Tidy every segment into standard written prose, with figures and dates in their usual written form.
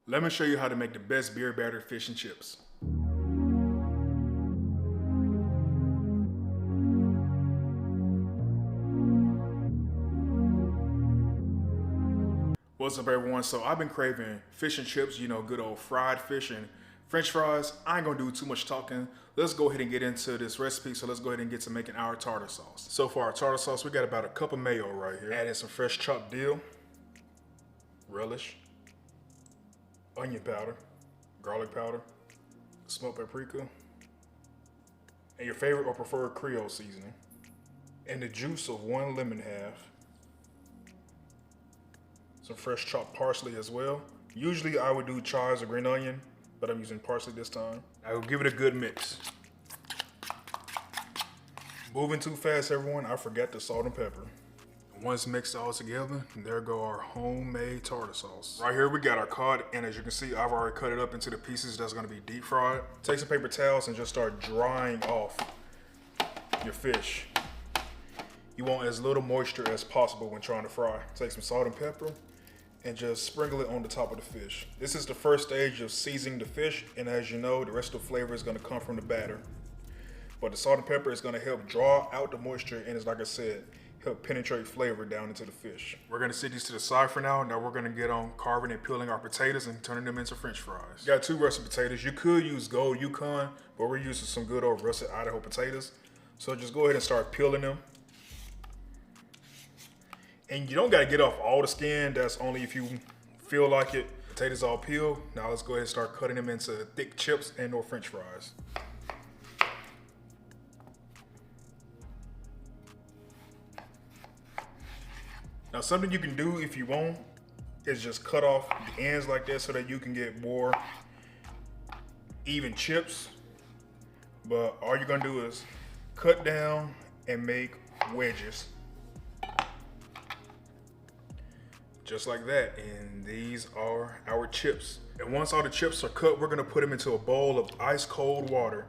Let me show you how to make the best beer battered fish and chips. What's up everyone? So I've been craving fish and chips, you know, good old fried fish and French fries. I ain't gonna do too much talking. Let's go ahead and get into this recipe. So let's go ahead and get to making our tartar sauce. So for our tartar sauce, we got about a cup of mayo right here. Add in some fresh chopped dill, relish, onion powder, garlic powder, smoked paprika, and your favorite or preferred Creole seasoning, and the juice of 1 lemon half, some fresh chopped parsley as well. Usually I would do chives or green onion, but I'm using parsley this time. I will give it a good mix. Moving too fast, everyone, I forgot the salt and pepper. Once mixed all together, there go our homemade tartar sauce. Right here we got our cod, and as you can see, I've already cut it up into the pieces that's gonna be deep fried. Take some paper towels and just start drying off your fish. You want as little moisture as possible when trying to fry. Take some salt and pepper and just sprinkle it on the top of the fish. This is the first stage of seasoning the fish, and as you know, the rest of the flavor is gonna come from the batter. But the salt and pepper is gonna help draw out the moisture, and it's like I said, help penetrate flavor down into the fish. We're gonna set these to the side for now. Now we're gonna get on carving and peeling our potatoes and turning them into French fries. Got 2 russet potatoes. You could use gold Yukon, but we're using some good old russet Idaho potatoes. So just go ahead and start peeling them. And you don't gotta get off all the skin. That's only if you feel like it. Potatoes all peeled. Now let's go ahead and start cutting them into thick chips and or French fries. Now something you can do if you want is just cut off the ends like this so that you can get more even chips. But all you're gonna do is cut down and make wedges. Just like that, and these are our chips. And once all the chips are cut, we're gonna put them into a bowl of ice cold water.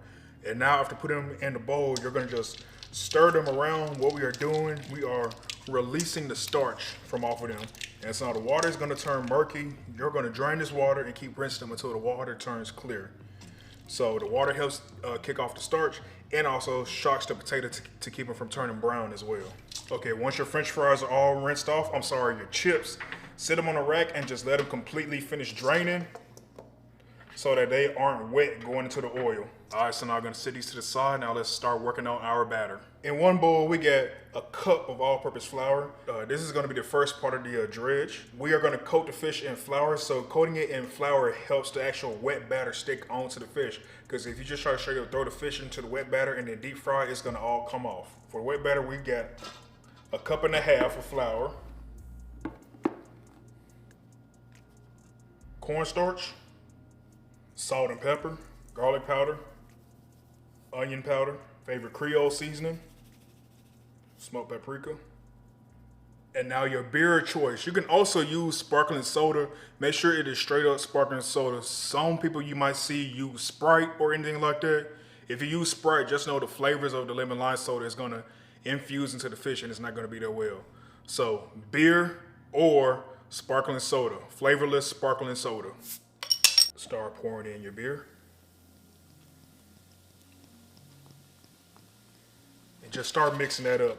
And now after putting them in the bowl, you're gonna just stir them around. What we are doing, we are releasing the starch from off of them. And so the water is gonna turn murky. You're gonna drain this water and keep rinsing them until the water turns clear. So the water helps kick off the starch and also shocks the potato to keep them from turning brown as well. Okay, once your French fries are all rinsed off, your chips, sit them on a rack and just let them completely finish draining so that they aren't wet going into the oil. All right, so now I'm gonna set these to the side. Now let's start working on our batter. In one bowl, we get a cup of all-purpose flour. This is gonna be the first part of the dredge. We are gonna coat the fish in flour. So coating it in flour helps the actual wet batter stick onto the fish. Because if you just try to straight up throw the fish into the wet batter and then deep fry, it's gonna all come off. For wet batter, we got a cup and a half of flour, cornstarch, salt and pepper, garlic powder, onion powder, favorite Creole seasoning, smoked paprika, and now your beer choice. You can also use sparkling soda. Make sure it is straight up sparkling soda. Some people you might see use Sprite or anything like that. If you use Sprite, just know the flavors of the lemon lime soda is gonna infuse into the fish and it's not gonna be that well. So beer or sparkling soda, flavorless sparkling soda. Start pouring in your beer. And just start mixing that up.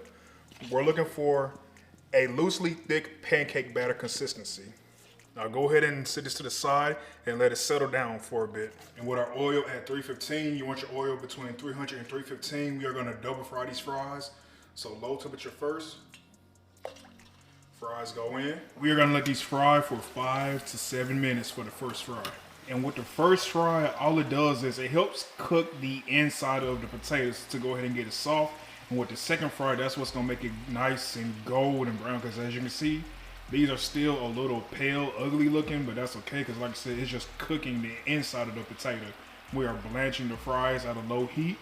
We're looking for a loosely thick pancake batter consistency. Now go ahead and set this to the side and let it settle down for a bit. And with our oil at 315, you want your oil between 300 and 315. We are gonna double fry these fries. So low temperature first. Fries go in. We are gonna let these fry for 5 to 7 minutes for the first fry. And with the first fry, all it does is it helps cook the inside of the potatoes to go ahead and get it soft. And with the second fry, that's what's gonna make it nice and golden brown. Because as you can see, these are still a little pale, ugly looking, but that's okay. Because like I said, it's just cooking the inside of the potato. We are blanching the fries at a low heat.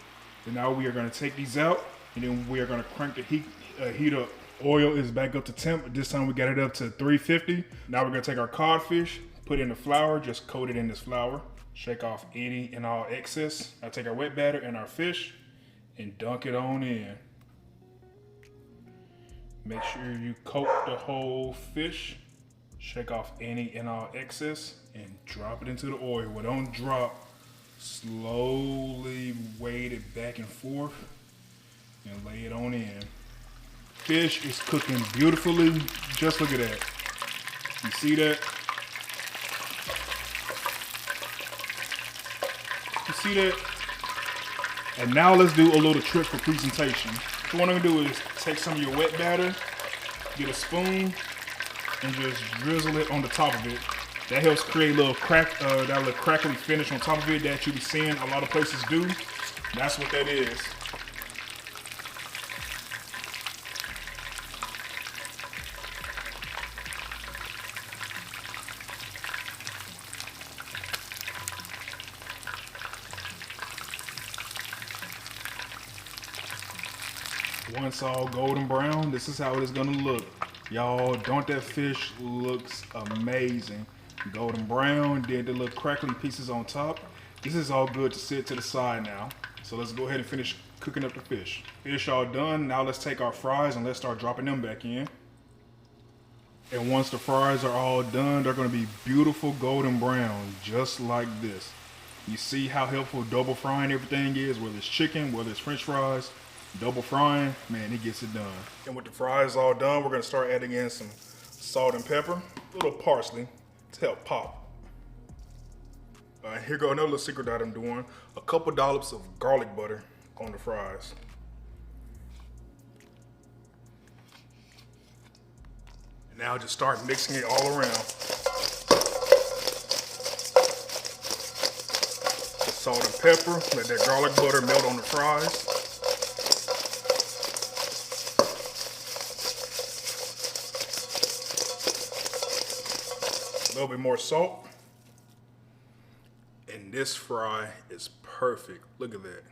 And now we are gonna take these out. And then we are gonna crank the heat up. Oil is back up to temp. This time we got it up to 350. Now we're gonna take our codfish, put in the flour, just coat it in this flour. Shake off any and all excess. Now take our wet batter and our fish and dunk it on in. Make sure you coat the whole fish. Shake off any and all excess and drop it into the oil. Well, don't drop. Slowly wade it back and forth and lay it on in. Fish is cooking beautifully. Just look at that. You see that? You see that? And now let's do a little trick for presentation. So what I'm gonna do is take some of your wet batter, get a spoon, and just drizzle it on the top of it. That helps create a little crack, that little crackly finish on top of it that you be seeing a lot of places do. That's what that is. Once all golden brown, this is how it is gonna look. Y'all, don't that fish looks amazing. Golden brown, then the little crackly pieces on top. This is all good to sit to the side now. So let's go ahead and finish cooking up the fish. Fish all done. Now let's take our fries and let's start dropping them back in. And once the fries are all done, they're gonna be beautiful golden brown, just like this. You see how helpful double frying everything is, whether it's chicken, whether it's French fries, double frying, man, it gets it done. And with the fries all done, we're gonna start adding in some salt and pepper, a little parsley to help pop. Here go another little secret that I'm doing. A couple dollops of garlic butter on the fries. And now just start mixing it all around. Salt and pepper, let that garlic butter melt on the fries. A little bit more salt. And this fry is perfect. Look at that.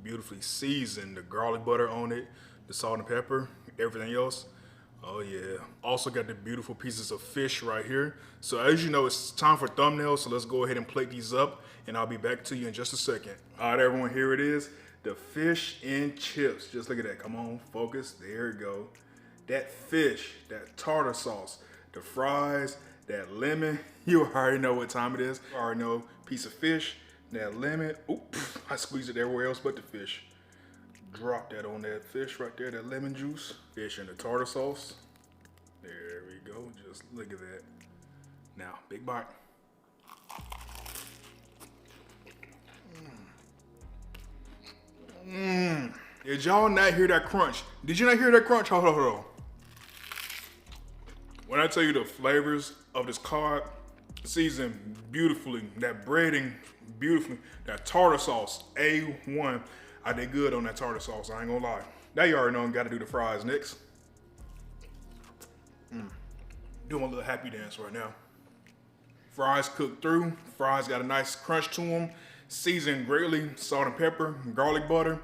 Beautifully seasoned. The garlic butter on it, the salt and pepper, everything else. Oh yeah. Also got the beautiful pieces of fish right here. So as you know, it's time for thumbnails. So let's go ahead and plate these up and I'll be back to you in just a second. All right, everyone, here it is. The fish and chips. Just look at that. Come on, focus. There you go. That fish, that tartar sauce, the fries, that lemon, you already know what time it is. You already know, piece of fish, that lemon. Oop, I squeezed it everywhere else but the fish. Drop that on that fish right there, that lemon juice. Fish and the tartar sauce. There we go, just look at that. Now, big bite. Did y'all not hear that crunch? Did you not hear that crunch? Hold on. When I tell you the flavors of this cod, seasoned beautifully, that breading beautifully, that tartar sauce, A1. I did good on that tartar sauce, I ain't gonna lie. Now you already know I gotta do the fries next. Doing a little happy dance right now. Fries cooked through, fries got a nice crunch to them, seasoned greatly, salt and pepper, garlic butter.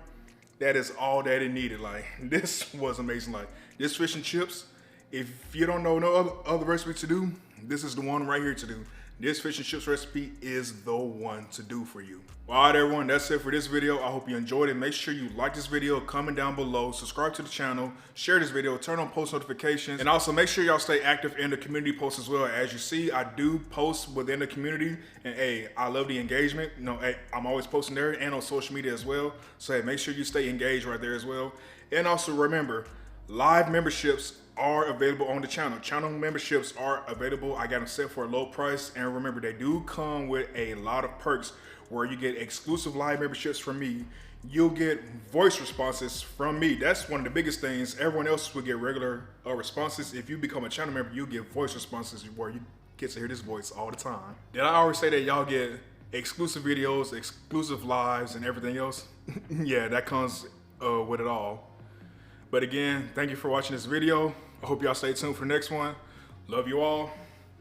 That is all that it needed. Like, this was amazing. Like, this fish and chips, if you don't know no other recipe to do, this is the one right here to do. This fish and chips recipe is the one to do for you. Well, all right, everyone, that's it for this video. I hope you enjoyed it. Make sure you like this video, comment down below, subscribe to the channel, share this video, turn on post notifications, and also make sure y'all stay active in the community posts as well. As you see, I do post within the community, and hey, I love the engagement. You know, hey, I'm always posting there and on social media as well. So hey, make sure you stay engaged right there as well. And also remember, live memberships are available on the channel. Channel memberships are available. I got them set for a low price, and remember, they do come with a lot of perks where you get exclusive live memberships from me. You'll get voice responses from me. That's one of the biggest things. Everyone else will get regular responses. If you become a channel member, you get voice responses where you get to hear this voice all the time. Did I always say that y'all get exclusive videos, exclusive lives, and everything else? Yeah, that comes with it all. But again, thank you for watching this video. I hope y'all stay tuned for the next one. Love you all.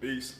Peace.